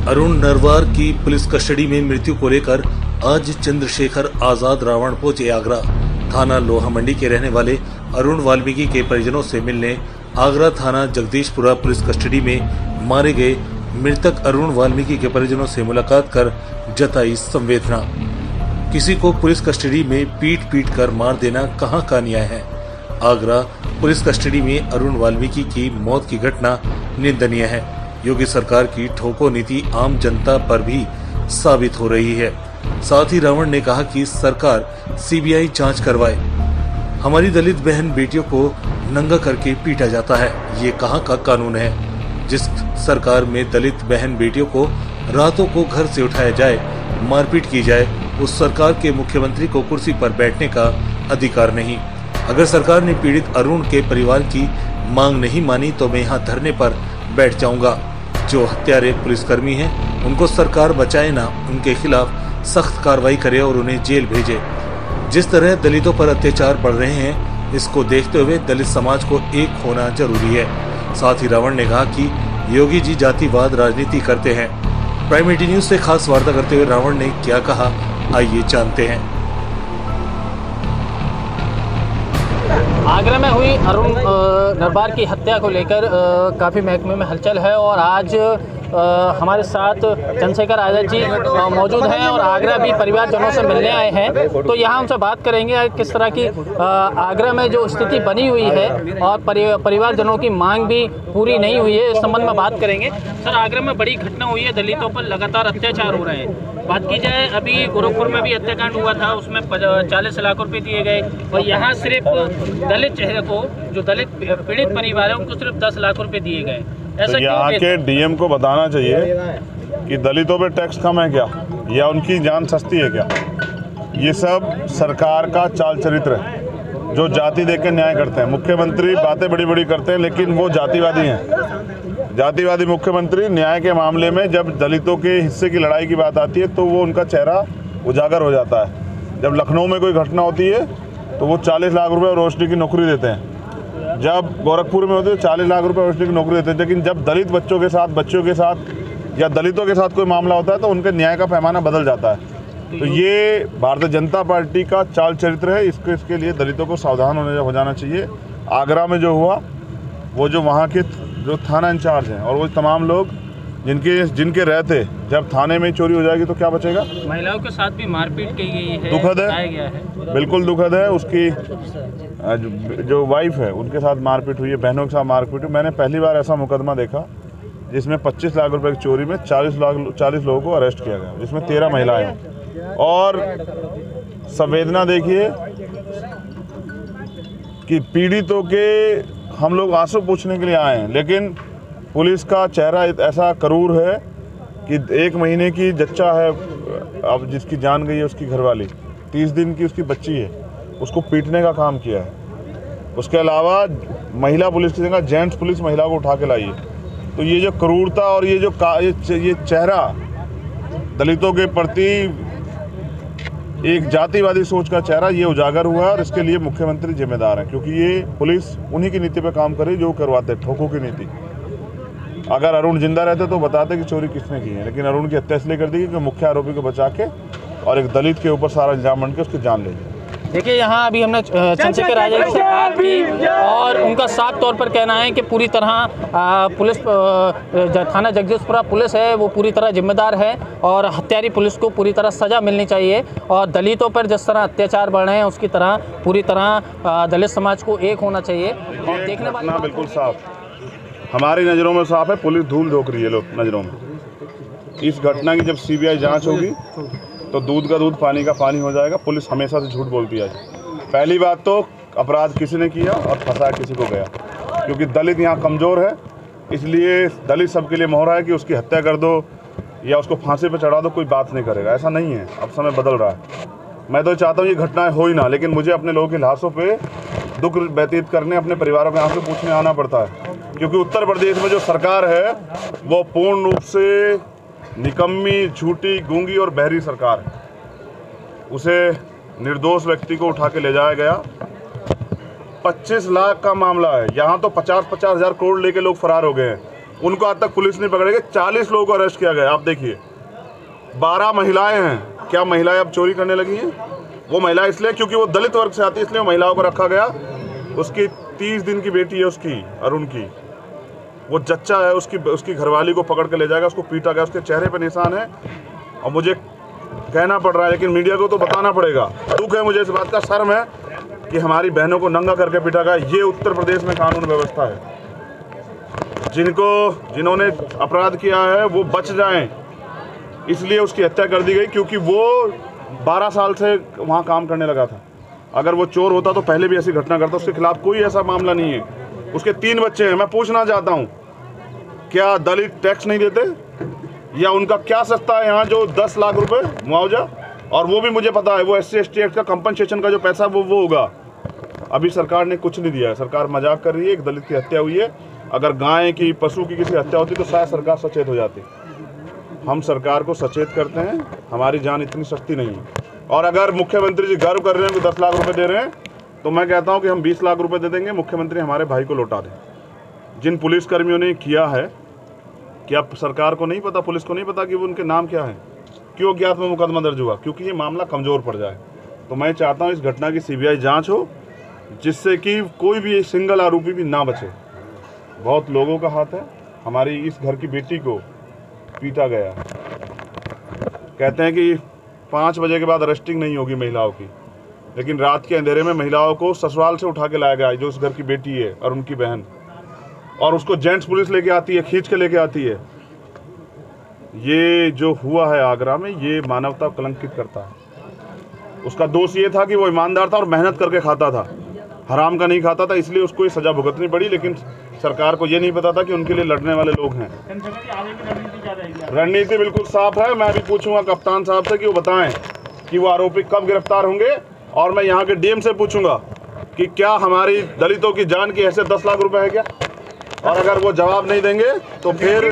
अरुण नरवार की police custody में मृत्यु को लेकर आज चंद्रशेखर आजाद रावण पहुंचे आगरा। थाना लोहा मंडी के रहने वाले अरुण वाल्मीकि के परिजनों से मिलने आगरा थाना जगदीशपुरा पुलिस कस्टडी में मारे गए मृतक अरुण वाल्मीकि के परिजनों से मुलाकात कर जताई संवेदना। किसी को पुलिस कस्टडी में पीट कर मार देना कहां का न्याय है। आगरा पुलिस कस्टडी में अरुण वाल्मीकि की मौत की घटना निंदनीय है। योगी सरकार की ठोको नीति आम जनता पर भी साबित हो रही है। साथ ही रावण ने कहा कि सरकार सीबीआई जांच करवाए। हमारी दलित बहन बेटियों को नंगा करके पीटा जाता है, ये कहां का कानून है। जिस सरकार में दलित बहन बेटियों को रातों को घर से उठाया जाए, मारपीट की जाए, उस सरकार के मुख्यमंत्री को कुर्सी पर बैठने का अधिकार नहीं। अगर सरकार ने पीड़ित अरुण के परिवार की मांग नहीं मानी तो मैं यहाँ धरने पर बैठ जाऊंगा। जो हत्यारे पुलिसकर्मी हैं, उनको सरकार बचाए ना, उनके खिलाफ सख्त कार्रवाई करे और उन्हें जेल भेजे। जिस तरह दलितों पर अत्याचार बढ़ रहे हैं, इसको देखते हुए दलित समाज को एक होना जरूरी है। साथ ही रावण ने कहा कि योगी जी जातिवाद राजनीति करते हैं। प्राइम मीडिया न्यूज से खास वार्ता करते हुए रावण ने क्या कहा, आइए जानते हैं। आगरा में हुई अरुण नरवार की हत्या को लेकर काफ़ी महकमे में हलचल है और आज हमारे साथ चंद्रशेखर आजाद जी मौजूद हैं और आगरा भी परिवारजनों से मिलने आए हैं। तो यहाँ उनसे बात करेंगे किस तरह की आगरा में जो स्थिति बनी हुई है और परिवारजनों की मांग भी पूरी नहीं हुई है, इस संबंध में बात करेंगे। सर, आगरा में बड़ी घटना हुई है, दलितों पर लगातार अत्याचार हो रहे हैं। बात की जाए, अभी गोरखपुर में भी हत्याकांड हुआ था, उसमें 40 लाख रुपए दिए गए और यहाँ सिर्फ दलित चेहरे को, जो दलित पीड़ित परिवार है, उनको सिर्फ 10 लाख रुपए दिए गए। तो यहाँ के डीएम को बताना चाहिए कि दलितों पे टैक्स कम है क्या, या उनकी जान सस्ती है क्या। ये सब सरकार का चाल चरित्र है, जो जाति देख के न्याय करते हैं। मुख्यमंत्री बातें बड़ी बड़ी करते हैं, लेकिन वो जातिवादी हैं। जातिवादी मुख्यमंत्री न्याय के मामले में जब दलितों के हिस्से की लड़ाई की बात आती है तो वो उनका चेहरा उजागर हो जाता है। जब लखनऊ में कोई घटना होती है तो वो 40 लाख रुपए रोशनी की नौकरी देते हैं। जब गोरखपुर में होती है 40 लाख रुपए रोशनी की नौकरी देते हैं। लेकिन जब दलित बच्चों के साथ या दलितों के साथ कोई मामला होता है तो उनके न्याय का पैमाना बदल जाता है। तो ये भारतीय जनता पार्टी का चाल चरित्र है। इसके लिए दलितों को सावधान हो जाना चाहिए। आगरा में जो हुआ, वो जो वहाँ के जो थाना इंचार्ज हैं और वो तमाम लोग जिनके रहते, जब थाने में चोरी हो जाएगी तो क्या बचेगा। महिलाओं के साथ भी मारपीट की गई है, दुखद है, बिल्कुल दुखद है। उसकी जो वाइफ है उनके साथ मारपीट हुई है, बहनों के साथ मारपीट हुई। मैंने पहली बार ऐसा मुकदमा देखा जिसमें 25 लाख रुपए की चोरी में 40 लोगों को अरेस्ट किया गया, जिसमें 13 महिलाएं हैं। और संवेदना देखिए कि पीड़ितों के हम लोग आंसू पूछने के लिए आए हैं, लेकिन पुलिस का चेहरा ऐसा करूर है कि 1 महीने की जच्चा है, अब जिसकी जान गई है उसकी घरवाली, 30 दिन की उसकी बच्ची है, उसको पीटने का काम किया है। उसके अलावा महिला पुलिस की जगह जेंट्स पुलिस महिला को उठा के लाई है। तो ये जो क्रूरता और ये चेहरा दलितों के प्रति एक जातिवादी सोच का चेहरा, ये उजागर हुआ है और इसके लिए मुख्यमंत्री जिम्मेदार हैं, क्योंकि ये पुलिस उन्हीं की नीति पर काम करे जो करवाते, ठोको की नीति। अगर अरुण जिंदा रहते तो बताते कि चोरी किसने की है, लेकिन अरुण की हत्या इसलिए कर दी कि मुख्य आरोपी को बचा के और एक दलित के ऊपर सारा इल्जाम बन के उसकी जान ले ली। देखिए, यहाँ अभी हमने चंद्रशेखर आजाद से बात की और उनका साफ तौर पर कहना है कि पूरी तरह पुलिस, थाना जगदीशपुरा पुलिस है वो पूरी तरह जिम्मेदार है और हत्यारी पुलिस को पूरी तरह सज़ा मिलनी चाहिए। और दलितों पर जिस तरह अत्याचार बढ़ रहे हैं उसकी तरह पूरी तरह दलित समाज को एक होना चाहिए। और देखने वाला बिल्कुल साफ, हमारी नज़रों में साफ है, पुलिस धूल झोंक रही है लोग नज़रों में। इस घटना की जब सीबीआई जांच होगी तो दूध का दूध पानी का पानी हो जाएगा। पुलिस हमेशा से झूठ बोलती है। पहली बात तो अपराध किसी ने किया और फंसा किसी को गया, क्योंकि दलित यहाँ कमज़ोर है, इसलिए दलित सबके लिए मोहरा है कि उसकी हत्या कर दो या उसको फांसी पर चढ़ा दो, कोई बात नहीं करेगा। ऐसा नहीं है, अब समय बदल रहा है। मैं तो चाहता हूँ ये घटनाएं हो ही ना, लेकिन मुझे अपने लोगों की लाशों पे दुख व्यतीत करने, अपने परिवारों के आंसू पूछने आना पड़ता है, क्योंकि उत्तर प्रदेश में जो सरकार है वो पूर्ण रूप से निकम्मी, झूठी, गूंगी और बहरी सरकार है। उसे निर्दोष व्यक्ति को उठा के ले जाया गया। 25 लाख का मामला है, यहाँ तो 50-50 हज़ार करोड़ लेके लोग फरार हो गए हैं। उनको आज तक पुलिस नहीं पकड़ेगी। 40 लोगों को अरेस्ट किया गया। आप देखिए 12 महिलाएं हैं। क्या महिलाएं अब चोरी करने लगी हैं? वो महिला इसलिए क्योंकि वो दलित वर्ग से आती है, इसलिए महिलाओं को रखा गया। उसकी 30 दिन की बेटी है उसकी, अरुण की, वो जच्चा है, उसकी घरवाली को पकड़ के ले जाएगा, उसको पीटा गया, उसके चेहरे पे निशान है। और मुझे कहना पड़ रहा है लेकिन मीडिया को तो बताना पड़ेगा। दुख है मुझे इस बात का, शर्म है कि हमारी बहनों को नंगा करके पीटा गया। ये उत्तर प्रदेश में कानून व्यवस्था है। जिन्होंने अपराध किया है वो बच जाएं, इसलिए उसकी हत्या कर दी गई क्योंकि वो 12 साल से वहाँ काम करने लगा था। अगर वो चोर होता तो पहले भी ऐसी घटना करता। उसके खिलाफ कोई ऐसा मामला नहीं है। उसके 3 बच्चे हैं। मैं पूछना चाहता हूँ, क्या दलित टैक्स नहीं देते? या उनका क्या सस्ता है यहाँ जो 10 लाख रुपए मुआवजा? और वो भी मुझे पता है वो SC/ST एक्ट का कंपनसेशन का जो पैसा वो होगा। अभी सरकार ने कुछ नहीं दिया है। सरकार मजाक कर रही है। एक दलित की हत्या हुई है। अगर गाय की, पशु की किसी हत्या होती तो शायद सरकार सचेत हो जाती। हम सरकार को सचेत करते हैं, हमारी जान इतनी सख्ती नहीं है। और अगर मुख्यमंत्री जी गर्व कर रहे हैं कि 10 लाख रुपए दे रहे हैं, तो मैं कहता हूं कि हम 20 लाख रुपए दे देंगे, मुख्यमंत्री हमारे भाई को लौटा दें। जिन पुलिसकर्मियों ने किया है, क्या सरकार को नहीं पता, पुलिस को नहीं पता कि वो उनके नाम क्या है? क्यों अज्ञात में मुकदमा दर्ज हुआ? क्योंकि ये मामला कमज़ोर पड़ जाए। तो मैं चाहता हूँ इस घटना की CBI जाँच हो, जिससे कि कोई भी सिंगल आरोपी भी ना बचे। बहुत लोगों का हाथ है। हमारी इस घर की बेटी को पीटा गया। कहते हैं कि 5 बजे के बाद अरेस्टिंग नहीं होगी महिलाओं की, लेकिन रात के अंधेरे में महिलाओं को ससुराल से उठा के लाया गया है, जो उस घर की बेटी है और उनकी बहन, और उसको जेंट्स पुलिस लेके आती है, खींच के लेके आती है। ये जो हुआ है आगरा में, ये मानवता को कलंकित करता है। उसका दोष ये था कि वो ईमानदार था और मेहनत करके खाता था, हराम का नहीं खाता था, इसलिए उसको ये सजा भुगतनी पड़ी। लेकिन सरकार को ये नहीं पता था कि उनके लिए लड़ने वाले लोग हैं। रणनीति बिल्कुल साफ है। मैं अभी पूछूंगा कप्तान साहब से कि वो बताएं कि वो आरोपी कब गिरफ्तार होंगे, और मैं यहाँ के DM से पूछूंगा कि क्या हमारी दलितों की जान की हैसियत 10 लाख रुपए है क्या? और अगर वो जवाब नहीं देंगे तो फिर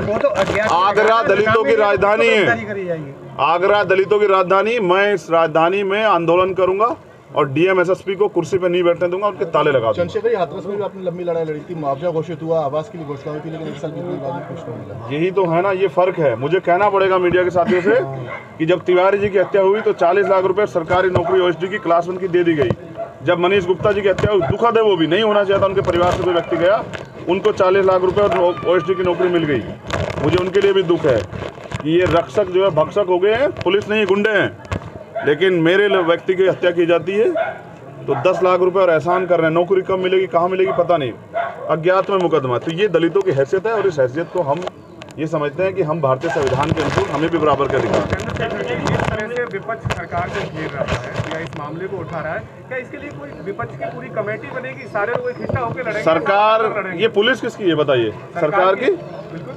आगरा दलितों की राजधानी है। आगरा दलितों की राजधानी, मैं इस राजधानी में आंदोलन करूंगा और DM SSP को कुर्सी पर नहीं बैठने दूंगा, उनके ताले लगा दूंगा। चंद्रशेखर हाथरस में भी आपने लंबी लड़ाई लड़ी थी, मुआवजा घोषित हुआ, आवास के लिए घोषणा हुई थी, लेकिन 1 साल बीतने के बाद भी कुछ नहीं मिला। यही तो है ना, ये फर्क है। मुझे कहना पड़ेगा मीडिया के साथियों से कि जब तिवारी जी की हत्या हुई तो 40 लाख रुपए सरकारी नौकरी OSD की क्लास 1 की दे दी गई। जब मनीष गुप्ता जी की हत्या हुई, दुखद है, वो भी नहीं होना चाहिए था, उनके परिवार से कोई व्यक्ति गया, उनको 40 लाख रुपए और OSD की नौकरी मिल गई। मुझे उनके लिए भी दुख है कि ये रक्षक जो है भक्षक हो गए हैं। पुलिस नहीं, गुंडे हैं। लेकिन मेरे व्यक्ति की हत्या की जाती है तो 10 लाख रुपए और एहसान कर रहे हैं। नौकरी कब मिलेगी, कहाँ मिलेगी, पता नहीं, अज्ञात में मुकदमा। तो ये दलितों की हैसियत है, और इस हैसियत को हम ये समझते हैं कि हम भारतीय संविधान के अनुसार हमें भी बराबर का अधिकार है। विपक्ष सरकार को घेर रहा है या इस मामले को उठा रहा है, क्या इसके लिए कोई विपक्ष की पूरी कमेटी बनेगी? सारे लोग इकट्ठा होकर लड़ेंगे? सरकार, ये पुलिस किसकी है बताइए? सरकार की।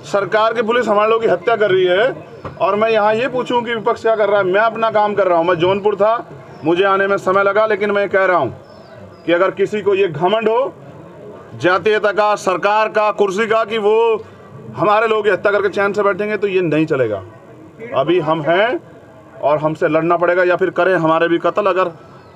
सरकार की पुलिस हमारे लोगों की हत्या कर रही है, और मैं यहाँ ये पूछूं कि विपक्ष क्या कर रहा है? मैं अपना काम कर रहा हूँ। मैं जौनपुर था, मुझे आने में समय लगा, लेकिन मैं कह रहा हूँ कि अगर किसी को ये घमंड हो जातीयता का, सरकार का, कुर्सी का, कि वो हमारे लोग हत्या करके चैन से बैठेंगे, तो ये नहीं चलेगा। अभी हम हैं और हमसे लड़ना पड़ेगा, या फिर करें हमारे भी कत्ल। अगर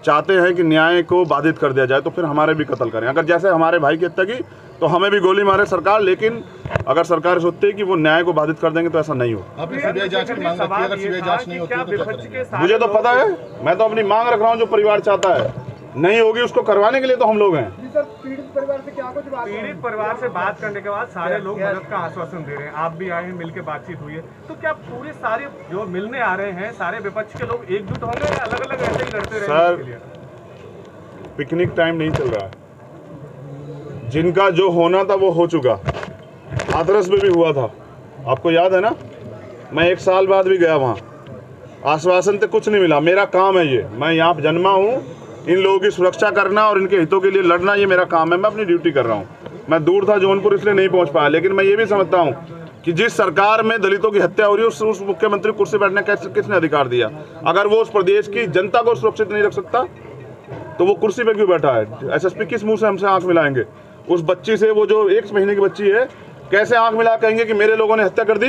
चाहते हैं कि न्याय को बाधित कर दिया जाए तो फिर हमारे भी कत्ल करें। अगर जैसे हमारे भाई की हत्या की तो हमें भी गोली मारे सरकार, लेकिन अगर सरकार सोचती है कि वो न्याय को बाधित कर देंगे तो ऐसा नहीं हो। CBI जांच की मांग रखी है, अगर CBI जांच नहीं होती तो क्या करेंगे? मुझे तो पता है, मैं तो अपनी मांग रख रहा हूँ। जो परिवार चाहता है, नहीं होगी उसको करवाने के लिए तो हम लोग हैं। पीड़ित परिवार से बात करने के बाद सारे लोग मदद का आश्वासन दे रहे हैं। आप भी आए हैं, मिलकर बातचीत हुई है, तो क्या पूरे सारे जो मिलने आ रहे हैं सारे विपक्ष के लोग एकजुट होंगे या अलग अलग ऐसे ही लड़ते रहेंगे? सर, पिकनिक टाइम नहीं चल रहा है। जिनका जो होना था वो हो चुका। हाथरस में भी हुआ था, आपको याद है ना? मैं 1 साल बाद भी गया वहाँ, आश्वासन से कुछ नहीं मिला। मेरा काम है ये, मैं यहाँ जन्मा हूँ, इन लोगों की सुरक्षा करना और इनके हितों के लिए लड़ना, ये मेरा काम है। मैं अपनी ड्यूटी कर रहा हूँ। मैं दूर था जौनपुर, इसलिए नहीं पहुँच पाया, लेकिन मैं ये भी समझता हूँ कि जिस सरकार में दलितों की हत्या हो रही है, उस मुख्यमंत्री कुर्सी बैठने का किसने अधिकार दिया? अगर वो उस प्रदेश की जनता को सुरक्षित नहीं रख सकता तो वो कुर्सी पे क्यों बैठा है? SSP किस मुंह से हमसे आंख मिलाएंगे? उस बच्ची से, वो जो 1 महीने की बच्ची है, कैसे आंख मिला कहेंगे कि मेरे लोगों ने हत्या कर दी?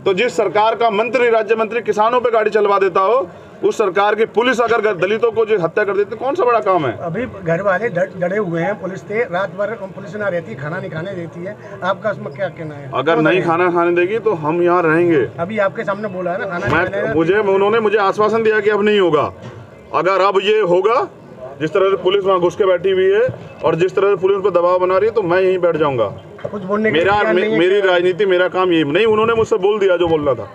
तो जिस सरकार का मंत्री, राज्य मंत्री किसानों पे गाड़ी चलवा देता हो, उस सरकार की पुलिस अगर दलितों को जो हत्या कर देती कौन सा बड़ा काम है? अभी घर वाले डरे हुए हैं पुलिस से, रात भर पुलिस ना रहती, खाना नहीं खाने देती है। आपका इसमें क्या कहना है? अगर नहीं खाना खाने देगी तो हम यहाँ रहेंगे। अभी आपके सामने बोला है ना, खाना उन्होंने मुझे आश्वासन दिया कि अब नहीं होगा। अगर अब ये होगा, जिस तरह से पुलिस वहाँ घुस के बैठी हुई है और जिस तरह से पुलिस पर दबाव बना रही है, तो मैं यहीं बैठ जाऊंगा। कुछ बोलने मेरी राजनीति, मेरा काम यही नहीं। उन्होंने मुझसे बोल दिया जो बोलना था।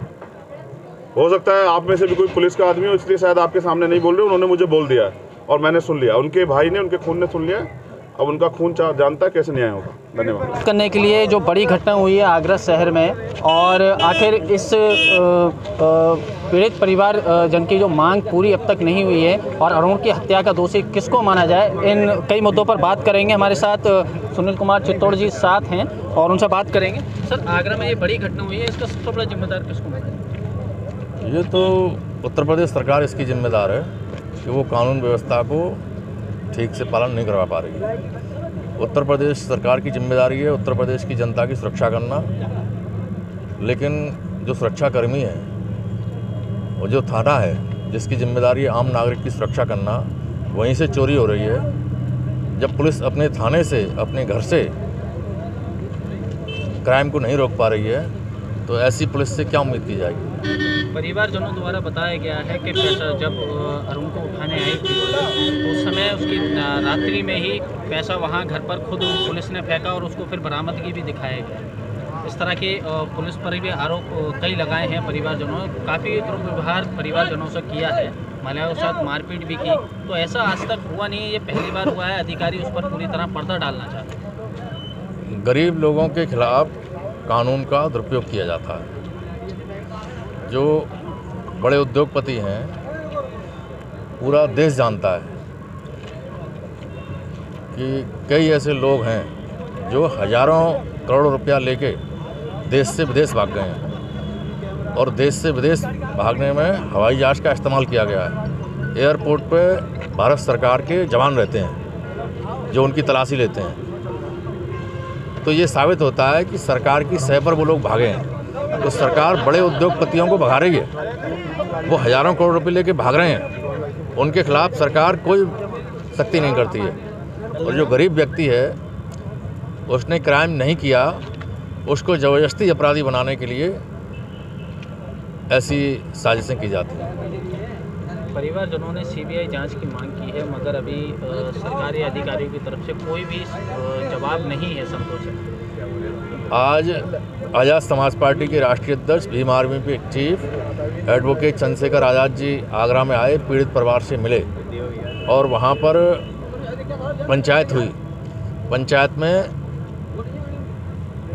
हो सकता है आप में से भी कोई पुलिस का आदमी हो, इसलिए शायद आपके सामने नहीं बोल रहे। उन्होंने मुझे बोल दिया है और मैंने सुन लिया। उनके भाई ने, उनके खून ने सुन लिया। अब उनका खून जानता है कैसे न्याय होगा। धन्यवाद। करने के लिए जो बड़ी घटना हुई है आगरा शहर में, और आखिर इस पीड़ित परिवार जन की जो मांग पूरी अब तक नहीं हुई है और अरुण की हत्या का दोषी किसको माना जाए, इन कई मुद्दों पर बात करेंगे। हमारे साथ सुनील कुमार चित्तौड़ जी साथ हैं और उनसे बात करेंगे। सर, आगरा में ये बड़ी घटना हुई है, इसका सबसे बड़ा जिम्मेदार किसको माना जाए? ये तो उत्तर प्रदेश सरकार इसकी जिम्मेदार है कि वो कानून व्यवस्था को ठीक से पालन नहीं करवा पा रही है। उत्तर प्रदेश सरकार की जिम्मेदारी है उत्तर प्रदेश की जनता की सुरक्षा करना, लेकिन जो सुरक्षाकर्मी है और जो थाना है जिसकी जिम्मेदारी है आम नागरिक की सुरक्षा करना, वहीं से चोरी हो रही है। जब पुलिस अपने थाने से, अपने घर से क्राइम को नहीं रोक पा रही है तो ऐसी पुलिस से क्या उम्मीद की जाएगी? परिवारजनों द्वारा बताया गया है कि पैसा जब अरुण को उठाने आई थी तो उस समय उसकी रात्रि में ही पैसा वहां घर पर खुद पुलिस ने फेंका और उसको फिर बरामदगी भी दिखाया गया। इस तरह के पुलिस पर भी आरोप कई लगाए हैं परिवारजनों ने। काफ़ी दुर्व्यवहार परिवारजनों से किया है, महिलाओं के साथ मारपीट भी की। तो ऐसा आज तक हुआ नहीं है, ये पहली बार हुआ है। अधिकारी उस पर पूरी तरह पर्दा डालना चाहते हैं। गरीब लोगों के खिलाफ कानून का दुरुपयोग किया जाता है। जो बड़े उद्योगपति हैं, पूरा देश जानता है कि कई ऐसे लोग हैं जो हजारों करोड़ रुपया लेके देश से विदेश भाग गए हैं और देश से विदेश भागने में हवाई जहाज़ का इस्तेमाल किया गया है। एयरपोर्ट पे भारत सरकार के जवान रहते हैं जो उनकी तलाशी लेते हैं। तो ये साबित होता है कि सरकार की सह पर वो लोग भागे हैं। तो सरकार बड़े उद्योगपतियों को भगा रही है, वो हजारों करोड़ रुपए लेके भाग रहे हैं, उनके खिलाफ सरकार कोई सख्ती नहीं करती है। और जो गरीब व्यक्ति है, उसने क्राइम नहीं किया, उसको ज़बरदस्ती अपराधी बनाने के लिए ऐसी साजिशें की जाती हैं। परिवारजनों ने सीबीआई जांच की मांग की है, मगर अभी सरकारी अधिकारियों की तरफ से कोई भी जवाब नहीं है संतोषजनक। आज आज़ाद समाज पार्टी के राष्ट्रीय अध्यक्ष भीम आर्मी के चीफ एडवोकेट चंद्रशेखर आज़ाद जी आगरा में आए, पीड़ित परिवार से मिले और वहाँ पर पंचायत हुई। पंचायत में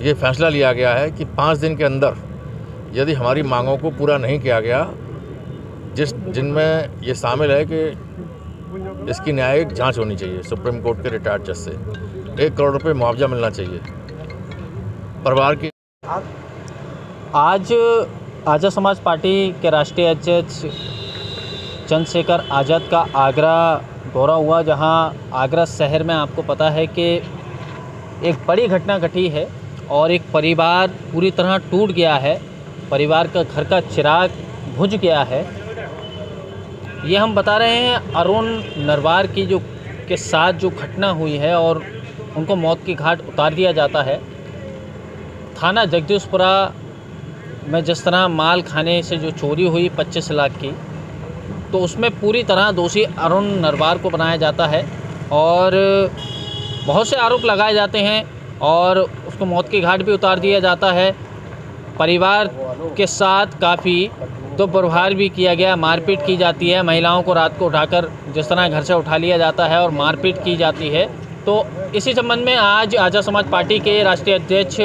ये फैसला लिया गया है कि 5 दिन के अंदर यदि हमारी मांगों को पूरा नहीं किया गया, जिनमें ये शामिल है कि इसकी न्यायिक जांच होनी चाहिए सुप्रीम कोर्ट के रिटायर्ड जज से, 1 करोड़ रुपए मुआवजा मिलना चाहिए परिवार की। आज आज़ाद समाज पार्टी के राष्ट्रीय अध्यक्ष चंद्रशेखर आज़ाद का आगरा दौरा हुआ, जहां आगरा शहर में आपको पता है कि एक बड़ी घटना घटी है और एक परिवार पूरी तरह टूट गया है। परिवार का घर का चिराग बुझ गया है। ये हम बता रहे हैं अरुण नरवार की के साथ जो घटना हुई है और उनको मौत की घाट उतार दिया जाता है। थाना जगदीशपुरा में जिस तरह माल खाने से जो चोरी हुई 25 लाख की, तो उसमें पूरी तरह दोषी अरुण नरवार को बनाया जाता है और बहुत से आरोप लगाए जाते हैं और उसको मौत की घाट भी उतार दिया जाता है। परिवार के साथ काफ़ी दुर्व्यवहार भी किया गया, मारपीट की जाती है। महिलाओं को रात को उठाकर जिस तरह घर से उठा लिया जाता है और मारपीट की जाती है। तो इसी संबंध में आज आज़ाद समाज पार्टी के राष्ट्रीय अध्यक्ष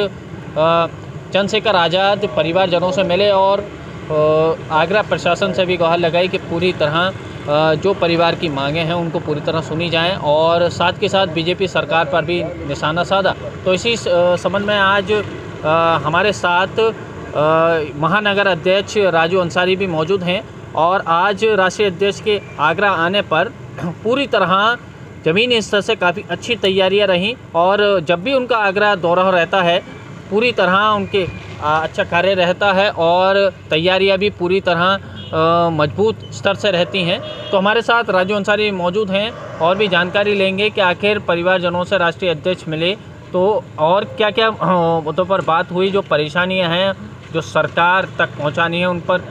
चंद्रशेखर आज़ाद परिवारजनों से मिले और आगरा प्रशासन से भी गुहार लगाई कि पूरी तरह जो परिवार की मांगें हैं उनको पूरी तरह सुनी जाएं और साथ के साथ बीजेपी सरकार पर भी निशाना साधा। तो इसी संबंध में आज हमारे साथ महानगर अध्यक्ष राजू अंसारी भी मौजूद हैं और आज राष्ट्रीय अध्यक्ष के आगरा आने पर पूरी तरह ज़मीनी स्तर से काफ़ी अच्छी तैयारियां रहीं और जब भी उनका आगरा दौरा रहता है पूरी तरह उनके अच्छा कार्य रहता है और तैयारियां भी पूरी तरह मजबूत स्तर से रहती हैं। तो हमारे साथ राजू अंसारी मौजूद हैं और भी जानकारी लेंगे कि आखिर परिवारजनों से राष्ट्रीय अध्यक्ष मिले तो और क्या क्या मुद्दों पर बात हुई, जो परेशानियां हैं जो सरकार तक पहुंचानी है उन पर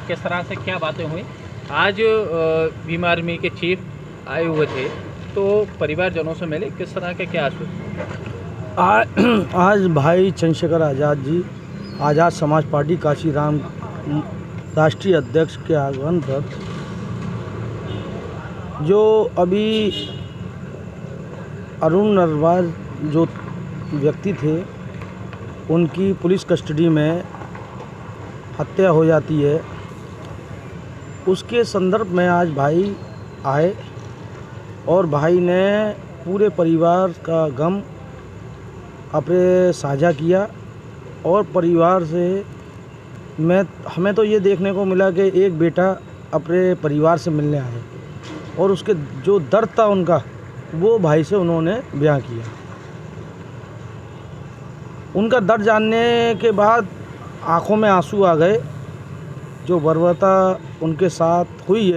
किस तरह से क्या बातें हुई। आज भीम आर्मी के चीफ आए हुए थे तो परिवारजनों से मिले, किस तरह के क्या आज भाई चंद्रशेखर आज़ाद जी आज़ाद समाज पार्टी काशीराम राष्ट्रीय अध्यक्ष के आगमन पर जो अभी अरुण नरवाल जो व्यक्ति थे उनकी पुलिस कस्टडी में हत्या हो जाती है, उसके संदर्भ में आज भाई आए और भाई ने पूरे परिवार का गम अपने साझा किया। और परिवार से हमें तो ये देखने को मिला कि एक बेटा अपने परिवार से मिलने आए और उसके जो दर्द था उनका वो भाई से उन्होंने बयां किया। उनका दर्द जानने के बाद आंखों में आंसू आ गए। जो बर्बरता उनके साथ हुई है